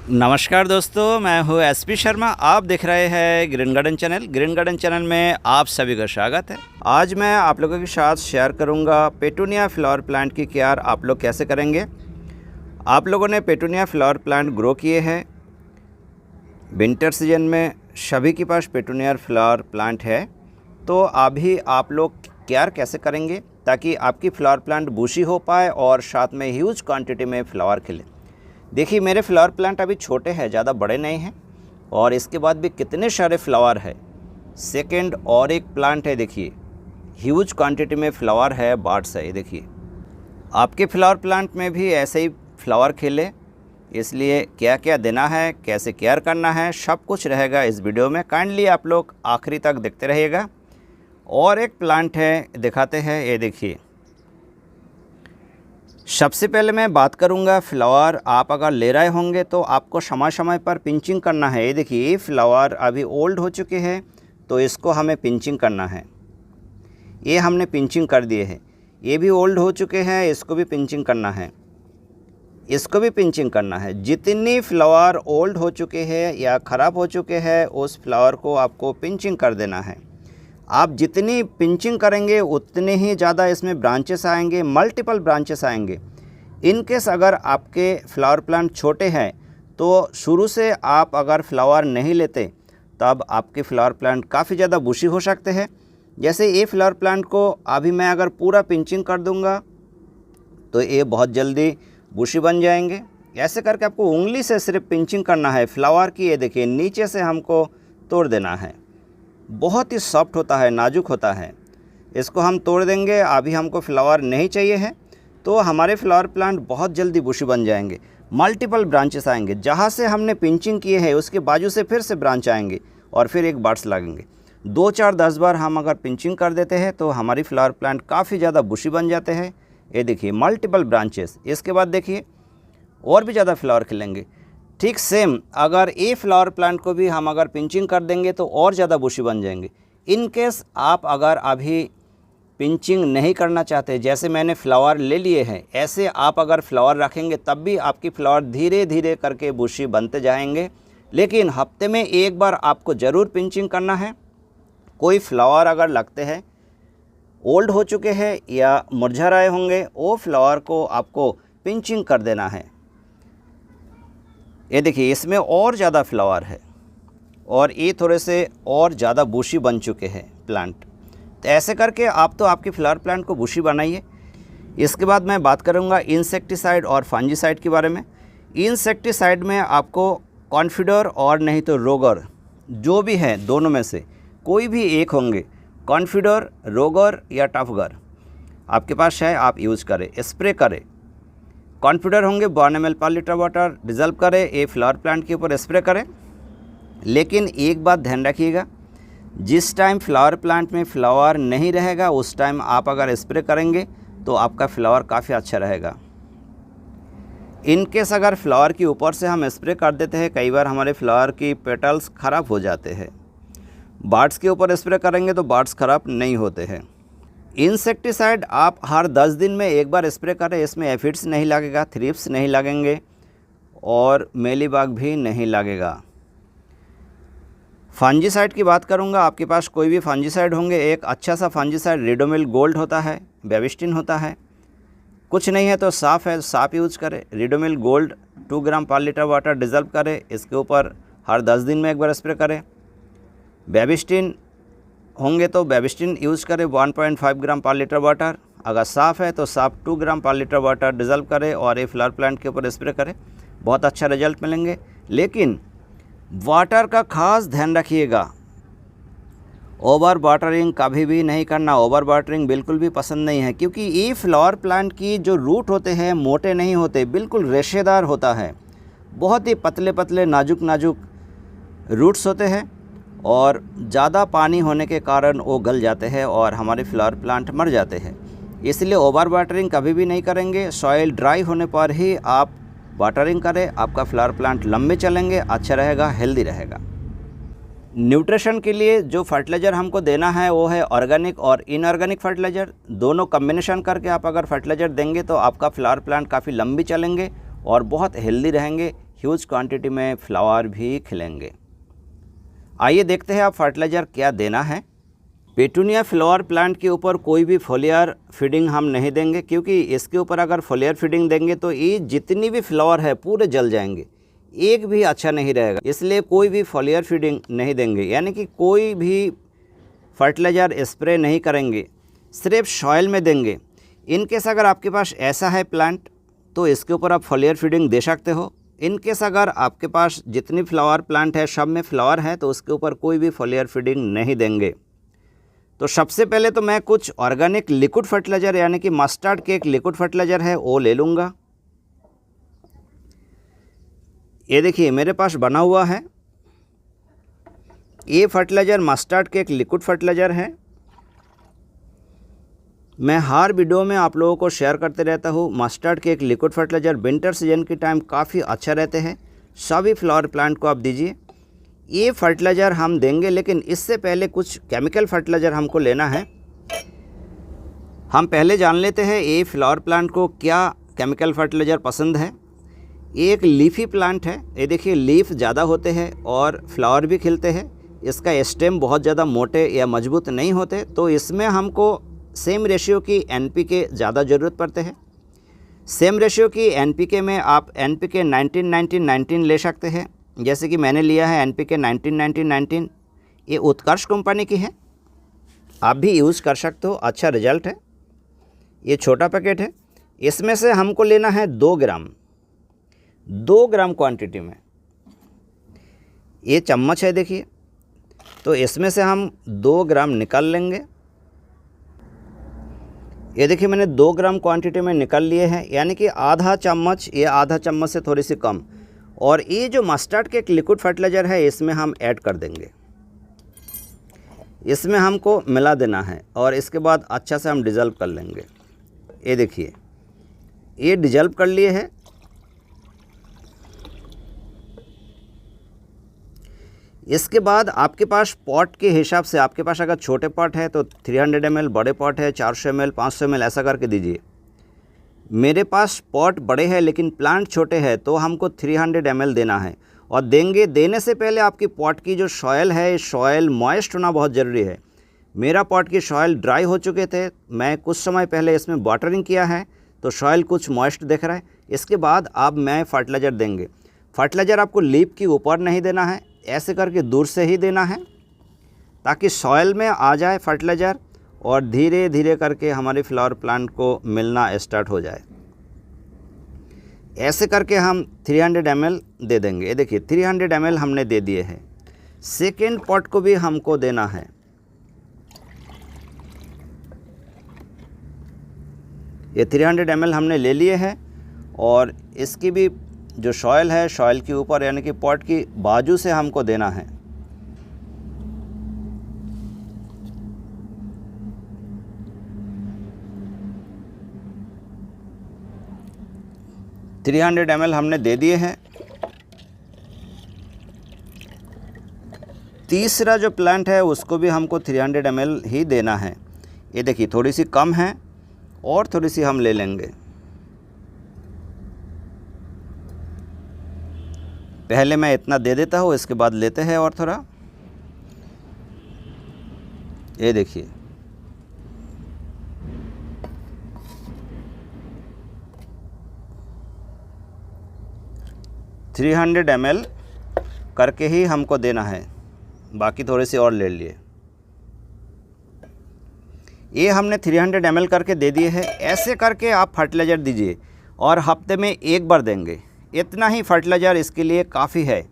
नमस्कार दोस्तों, मैं हूँ एसपी शर्मा। आप देख रहे हैं green garden channel. Green garden channel में आप सभी का स्वागत है। आज मैं आप लोगों के साथ शेयर करूँगा पेटूनिया फ्लावर प्लांट की केयर आप लोग कैसे करेंगे। आप लोगों ने पेटूनिया फ्लावर प्लांट ग्रो किए हैं। विंटर सीजन में सभी के पास पेटूनिया फ्लावर प्लांट है, तो अभी आप लोग केयर कैसे करेंगे ताकि आपकी फ्लावर प्लांट बुशी हो पाए और साथ में ह्यूज क्वांटिटी में फ्लावर खिले। देखिए, मेरे फ्लावर प्लांट अभी छोटे हैं, ज़्यादा बड़े नहीं हैं, और इसके बाद भी कितने सारे फ्लावर है। सेकंड और एक प्लांट है, देखिए ह्यूज क्वांटिटी में फ्लावर है, बर्ड्स है। ये देखिए, आपके फ्लावर प्लांट में भी ऐसे ही फ्लावर खिले, इसलिए क्या क्या देना है, कैसे केयर करना है, सब कुछ रहेगा इस वीडियो में। काइंडली आप लोग आखिरी तक देखते रहिएगा। और एक प्लांट है, दिखाते हैं। ये देखिए, सबसे पहले मैं बात करूंगा फ्लावर आप अगर ले रहे होंगे तो आपको समय समय पर पिंचिंग करना है। ये देखिए, ये फ्लावर अभी ओल्ड हो चुके हैं तो इसको हमें पिंचिंग करना है। ये हमने पिंचिंग कर दिए हैं। ये भी ओल्ड हो चुके हैं, इसको भी पिंचिंग करना है, इसको भी पिंचिंग करना है। जितनी फ्लावर ओल्ड हो चुके हैं या ख़राब हो चुके हैं उस फ्लावर को आपको पिंचिंग कर देना है। आप जितनी पिंचिंग करेंगे उतने ही ज़्यादा इसमें ब्रांचेस आएंगे, मल्टीपल ब्रांचेस आएंगे। इन केस अगर आपके फ्लावर प्लांट छोटे हैं तो शुरू से आप अगर फ्लावर नहीं लेते तब आपके फ्लावर प्लांट काफ़ी ज़्यादा बुशी हो सकते हैं। जैसे ये फ्लावर प्लांट को अभी मैं अगर पूरा पिंचिंग कर दूंगा तो ये बहुत जल्दी बुशी बन जाएंगे। ऐसे करके आपको उंगली से सिर्फ पिंचिंग करना है फ्लावर की। ये देखिए, नीचे से हमको तोड़ देना है। बहुत ही सॉफ्ट होता है, नाजुक होता है। इसको हम तोड़ देंगे। अभी हमको फ्लावर नहीं चाहिए है तो हमारे फ्लावर प्लांट बहुत जल्दी बुशी बन जाएंगे, मल्टीपल ब्रांचेस आएंगे। जहाँ से हमने पिंचिंग किए हैं उसके बाजू से फिर से ब्रांच आएंगे और फिर एक बर्ड्स लगेंगे। 2 4 10 बार हम अगर पिंचिंग कर देते हैं तो हमारी फ्लावर प्लांट काफ़ी ज़्यादा बुशी बन जाते हैं। ये देखिए, मल्टीपल ब्रांचेस। इसके बाद देखिए और भी ज़्यादा फ्लावर खिलेंगे। ठीक सेम अगर ये फ्लावर प्लांट को भी हम अगर पिंचिंग कर देंगे तो और ज़्यादा बुशी बन जाएंगे। इन केस आप अगर अभी पिंचिंग नहीं करना चाहते, जैसे मैंने फ्लावर ले लिए हैं, ऐसे आप अगर फ्लावर रखेंगे तब भी आपकी फ्लावर धीरे धीरे करके बुशी बनते जाएंगे। लेकिन हफ्ते में एक बार आपको ज़रूर पिंचिंग करना है। कोई फ्लावर अगर लगते हैं ओल्ड हो चुके हैं या मुरझा रहे होंगे, वो फ्लावर को आपको पिंचिंग कर देना है। ये देखिए, इसमें और ज़्यादा फ्लावर है और ये थोड़े से और ज़्यादा बुशी बन चुके हैं प्लांट। तो ऐसे करके आप तो आपकी फ्लावर प्लांट को बुशी बनाइए। इसके बाद मैं बात करूंगा इंसेक्टिसाइड और फंजीसाइड के बारे में। इंसेक्टिसाइड में आपको कॉन्फिडर और नहीं तो रोगर, जो भी है दोनों में से कोई भी एक होंगे, कॉन्फिडर, रोगर या टफगर आपके पास है, आप यूज़ करें, स्प्रे करें। कॉन्फिडर होंगे 1 ml पर लीटर वाटर डिज़ल्व करें, ये फ्लावर प्लांट के ऊपर स्प्रे करें। लेकिन एक बात ध्यान रखिएगा, जिस टाइम फ्लावर प्लांट में फ्लावर नहीं रहेगा उस टाइम आप अगर स्प्रे करेंगे तो आपका फ्लावर काफ़ी अच्छा रहेगा। इनकेस अगर फ्लावर के ऊपर से हम स्प्रे कर देते हैं, कई बार हमारे फ्लावर की पेटल्स ख़राब हो जाते हैं। बर्ड्स के ऊपर स्प्रे करेंगे तो बर्ड्स ख़राब नहीं होते हैं। इंसेक्टिसाइड आप हर 10 दिन में एक बार स्प्रे करें। इसमें एफिड्स नहीं लगेगा, थ्रिप्स नहीं लगेंगे और मेलीबग भी नहीं लगेगा। फंजीसाइड की बात करूंगा, आपके पास कोई भी फंजीसाइड होंगे। एक अच्छा सा फंजीसाइड रिडोमिल गोल्ड होता है, बेबिस्टिन होता है। कुछ नहीं है तो साफ़ है, साफ़ यूज़ करें। रिडोमिल गोल्ड 2 ग्राम पर लीटर वाटर डिज़ल्व करें, इसके ऊपर हर 10 दिन में एक बार स्प्रे करें। बेबिस्टिन होंगे तो बेबिस्टिन यूज़ करें 1.5 ग्राम पर लीटर वाटर। अगर साफ़ है तो साफ़ 2 ग्राम पर लीटर वाटर डिज़ल्व करें और ये फ्लावर प्लांट के ऊपर स्प्रे करें, बहुत अच्छा रिजल्ट मिलेंगे। लेकिन वाटर का खास ध्यान रखिएगा, ओवर वाटरिंग कभी भी नहीं करना। ओवर वाटरिंग बिल्कुल भी पसंद नहीं है, क्योंकि ये फ्लावर प्लांट की जो रूट होते हैं मोटे नहीं होते, बिल्कुल रेशेदार होता है। बहुत ही पतले पतले नाजुक नाजुक रूट्स होते हैं और ज़्यादा पानी होने के कारण वो गल जाते हैं और हमारे फ्लावर प्लांट मर जाते हैं। इसलिए ओवर वाटरिंग कभी भी नहीं करेंगे। सॉइल ड्राई होने पर ही आप वाटरिंग करें, आपका फ्लावर प्लांट लंबे चलेंगे, अच्छा रहेगा, हेल्दी रहेगा। न्यूट्रिशन के लिए जो फर्टिलाइज़र हमको देना है वो है ऑर्गेनिक और इनऑर्गेनिक फर्टिलाइज़र। दोनों कम्बिनेशन करके आप अगर फर्टिलाइज़र देंगे तो आपका फ्लावर प्लांट काफ़ी लंबी चलेंगे और बहुत हेल्दी रहेंगे, ह्यूज क्वांटिटी में फ्लावर भी खिलेंगे। आइए देखते हैं आप फर्टिलाइज़र क्या देना है। पेटूनिया फ्लावर प्लांट के ऊपर कोई भी फोलियर फीडिंग हम नहीं देंगे, क्योंकि इसके ऊपर अगर फोलियर फीडिंग देंगे तो ये जितनी भी फ्लावर है पूरे जल जाएंगे, एक भी अच्छा नहीं रहेगा। इसलिए कोई भी फोलियर फीडिंग नहीं देंगे, यानी कि कोई भी फर्टिलाइज़र स्प्रे नहीं करेंगे, सिर्फ सॉइल में देंगे। इनकेस अगर आपके पास ऐसा है प्लांट तो इसके ऊपर आप फोलियर फीडिंग दे सकते हो। इनकेस अगर आपके पास जितनी फ्लावर प्लांट है सब में फ्लावर है तो उसके ऊपर कोई भी फोलियर फीडिंग नहीं देंगे। तो सबसे पहले तो मैं कुछ ऑर्गेनिक लिक्विड फर्टिलाइज़र यानी कि मस्टर्ड के एक लिक्विड फर्टिलाइज़र है वो ले लूँगा। ये देखिए मेरे पास बना हुआ है, ये फर्टिलाइज़र मस्टर्ड के एक लिक्विड फर्टिलाइज़र है। मैं हर वीडियो में आप लोगों को शेयर करते रहता हूँ। मस्टर्ड के एक लिक्विड फर्टिलाइज़र विंटर सीजन के टाइम काफ़ी अच्छा रहते हैं, सभी फ्लावर प्लांट को आप दीजिए। ये फर्टिलाइज़र हम देंगे, लेकिन इससे पहले कुछ केमिकल फर्टिलाइज़र हमको लेना है। हम पहले जान लेते हैं ये फ्लावर प्लांट को क्या केमिकल फर्टिलाइज़र पसंद है। ये एक लीफी प्लांट है, ये देखिए लीफ ज़्यादा होते हैं और फ्लावर भी खिलते हैं। इसका स्टेम बहुत ज़्यादा मोटे या मजबूत नहीं होते, तो इसमें हमको सेम रेशियो की NPK ज़्यादा ज़रूरत पड़ते हैं। सेम रेशियो की NPK में आप NPK 19-19-19 ले सकते हैं, जैसे कि मैंने लिया है NPK 19-19-19। ये उत्कर्ष कंपनी की है, आप भी यूज़ कर सकते हो, अच्छा रिजल्ट है। ये छोटा पैकेट है, इसमें से हमको लेना है 2 ग्राम क्वांटिटी में। ये चम्मच है देखिए, तो इसमें से हम 2 ग्राम निकाल लेंगे। ये देखिए मैंने 2 ग्राम क्वांटिटी में निकाल लिए हैं, यानी कि आधा चम्मच, ये आधा चम्मच से थोड़ी सी कम। और ये जो मस्टर्ड के एक लिक्विड फर्टिलाइज़र है इसमें हम ऐड कर देंगे, इसमें हमको मिला देना है और इसके बाद अच्छा से हम डिज़ल्व कर लेंगे। ये देखिए ये डिज़ल्व कर लिए है। इसके बाद आपके पास पॉट के हिसाब से, आपके पास अगर छोटे पॉट है तो 300 ml, बड़े पॉट है 400 ml, 500 ml ऐसा करके दीजिए। मेरे पास पॉट बड़े हैं लेकिन प्लांट छोटे हैं, तो हमको 300 ml देना है। और देने से पहले आपकी पॉट की जो सॉयल है, सॉयल मॉइस्ट होना बहुत ज़रूरी है। मेरा पॉट की सॉयल ड्राई हो चुके थे, मैं कुछ समय पहले इसमें वाटरिंग किया है तो सॉयल कुछ मॉइस्ट दिख रहा है। इसके बाद अब मैं फर्टिलाइज़र देंगे। फर्टिलाइज़र आपको लीफ के ऊपर नहीं देना है, ऐसे करके दूर से ही देना है ताकि सॉयल में आ जाए फर्टिलाइज़र और धीरे धीरे करके हमारे फ्लावर प्लांट को मिलना स्टार्ट हो जाए। ऐसे करके हम 300 ml दे देंगे। ये देखिए 300 ml हमने दे दिए हैं। सेकेंड पॉट को भी हमको देना है। ये 300 ml हमने ले लिए हैं और इसकी भी जो सॉयल है, सॉयल के ऊपर यानी कि पॉट की बाजू से हमको देना है। $300 ml हमने दे दिए हैं। तीसरा जो प्लांट है उसको भी हमको 300 ml ही देना है। ये देखिए थोड़ी सी कम है और थोड़ी सी हम ले लेंगे। पहले मैं इतना दे देता हूँ, इसके बाद लेते हैं और थोड़ा। ये देखिए $300 ml करके ही हमको देना है, बाकी थोड़ी सी और ले लिए। ये हमने 300 ml करके दे दिए हैं। ऐसे करके आप फर्टिलाइज़र दीजिए और हफ्ते में 1 बार देंगे। इतना ही फर्टिलाइज़र इसके लिए काफ़ी है,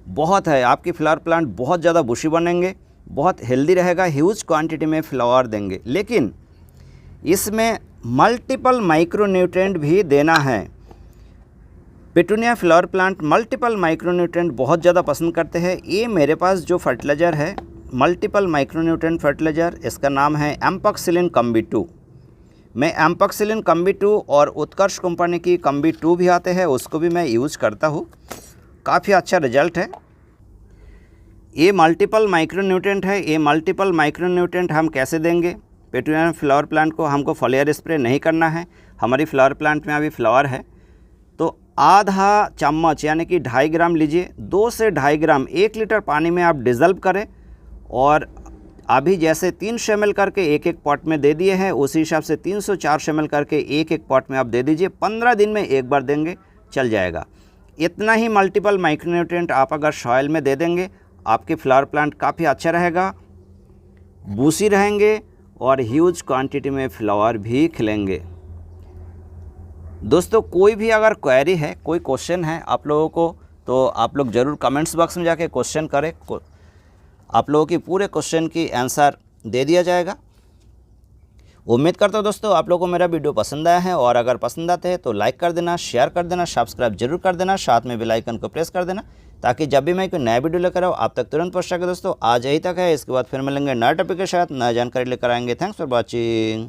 बहुत है। आपकी फ्लावर प्लांट बहुत ज़्यादा बुशी बनेंगे, बहुत हेल्दी रहेगा, ह्यूज क्वांटिटी में फ्लावर देंगे। लेकिन इसमें मल्टीपल माइक्रोन्यूट्रिएंट भी देना है। Petunia flower plant multiple micronutrient बहुत ज़्यादा पसंद करते हैं। ये मेरे पास जो फर्टिलाइज़र है मल्टीपल माइक्रोन्यूट्रिएंट फर्टिलाइज़र, इसका नाम है एम्पॉक्सिलिन कम्बी 2। मैं एम्पॉक्सिलिन कम्बी 2 और उत्कर्ष कंपनी की कम्बी 2 भी आते हैं, उसको भी मैं यूज़ करता हूँ, काफ़ी अच्छा रिजल्ट है। ये मल्टीपल माइक्रोन्यूट्रिएंट है। ये मल्टीपल माइक्रोन्यूट्रिएंट हम कैसे देंगे? पेटूनिया फ्लावर प्लांट को हमको फॉलियर स्प्रे नहीं करना है। हमारी फ्लावर प्लांट में अभी फ्लावर है, तो आधा चम्मच यानी कि 2.5 ग्राम लीजिए, 2 से 2.5 ग्राम 1 लीटर पानी में आप डिज़ल्व करें और अभी जैसे 300 ml करके एक एक पॉट में दे दिए हैं, उसी हिसाब से 300-400 ml करके एक एक पॉट में आप दे दीजिए। 15 दिन में एक बार देंगे चल जाएगा। इतना ही मल्टीपल माइक्रोन्यूट्रिएंट आप अगर सॉइल में दे देंगे, आपके फ्लावर प्लांट काफ़ी अच्छा रहेगा, बूसी रहेंगे और ह्यूज क्वांटिटी में फ्लावर भी खिलेंगे। दोस्तों कोई भी अगर क्वेरी है, कोई क्वेश्चन है आप लोगों को, तो आप लोग ज़रूर कमेंट्स बॉक्स में जाके क्वेश्चन करें। आप लोगों की पूरे क्वेश्चन की आंसर दे दिया जाएगा। उम्मीद करता हूँ दोस्तों आप लोगों को मेरा वीडियो पसंद आया है, और अगर पसंद आते हैं तो लाइक कर देना, शेयर कर देना, सब्सक्राइब जरूर कर देना, साथ में बेल आइकन को प्रेस कर देना, ताकि जब भी मैं कोई नया वीडियो लेकर आऊँ आप तक तुरंत पहुँच सके। दोस्तों आज यही तक है, इसके बाद फिर मिलेंगे नए टॉपिक के साथ, नई जानकारी लेकर आएंगे। Thanks for watching.